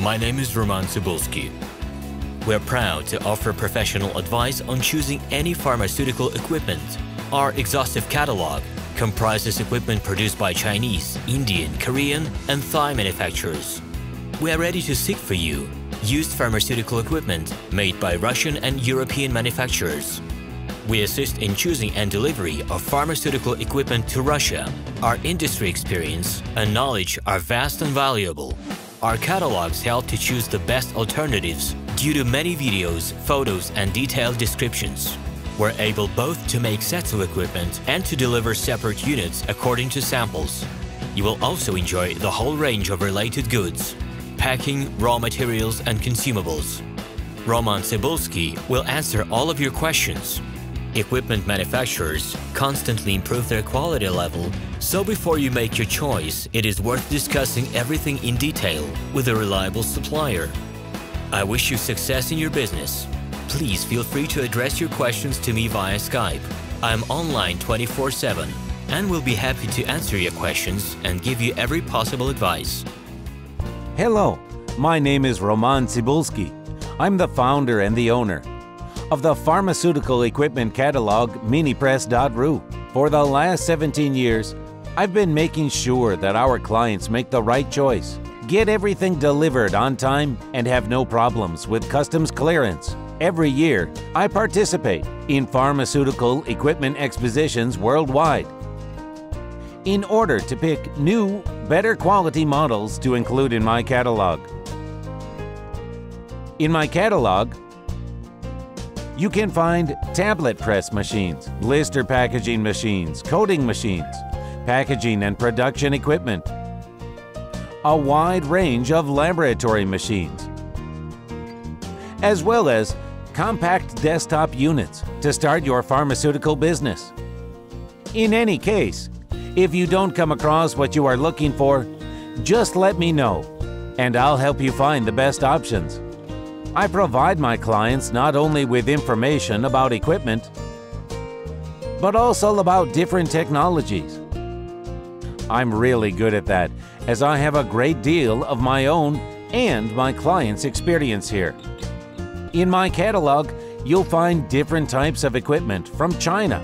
My name is Roman Cybulski. We're proud to offer professional advice on choosing any pharmaceutical equipment. Our exhaustive catalog comprises equipment produced by Chinese, Indian, Korean, and Thai manufacturers. We are ready to seek for you used pharmaceutical equipment made by Russian and European manufacturers. We assist in choosing and delivery of pharmaceutical equipment to Russia. Our industry experience and knowledge are vast and valuable. Our catalogs help to choose the best alternatives due to many videos, photos, and detailed descriptions. We're able both to make sets of equipment and to deliver separate units according to samples. You will also enjoy the whole range of related goods, packing, raw materials, and consumables. Roman Cybulski will answer all of your questions. Equipment manufacturers constantly improve their quality level, so before you make your choice, it is worth discussing everything in detail with a reliable supplier. I wish you success in your business. Please feel free to address your questions to me via Skype. I'm online 24/7 and will be happy to answer your questions and give you every possible advice. Hello, my name is Roman Cybulski. I'm the founder and the owner of the pharmaceutical equipment catalog minipress.ru. For the last 17 years, I've been making sure that our clients make the right choice, get everything delivered on time, and have no problems with customs clearance. Every year, I participate in pharmaceutical equipment expositions worldwide in order to pick new, better quality models to include in my catalog. In my catalog, you can find tablet press machines, blister packaging machines, coating machines, packaging and production equipment, a wide range of laboratory machines, as well as compact desktop units to start your pharmaceutical business. In any case, if you don't come across what you are looking for, just let me know, and I'll help you find the best options. I provide my clients not only with information about equipment, but also about different technologies. I'm really good at that, as I have a great deal of my own and my clients' experience here. In my catalog, you'll find different types of equipment from China,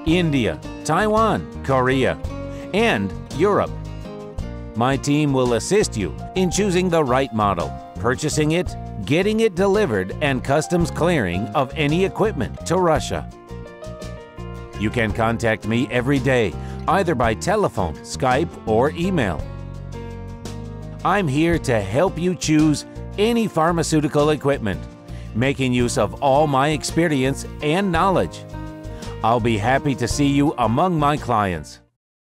India, Taiwan, Korea, and Europe. My team will assist you in choosing the right model, purchasing it, getting it delivered, and customs clearing of any equipment to Russia. You can contact me every day, either by telephone, Skype, or email. I'm here to help you choose any pharmaceutical equipment, making use of all my experience and knowledge. I'll be happy to see you among my clients.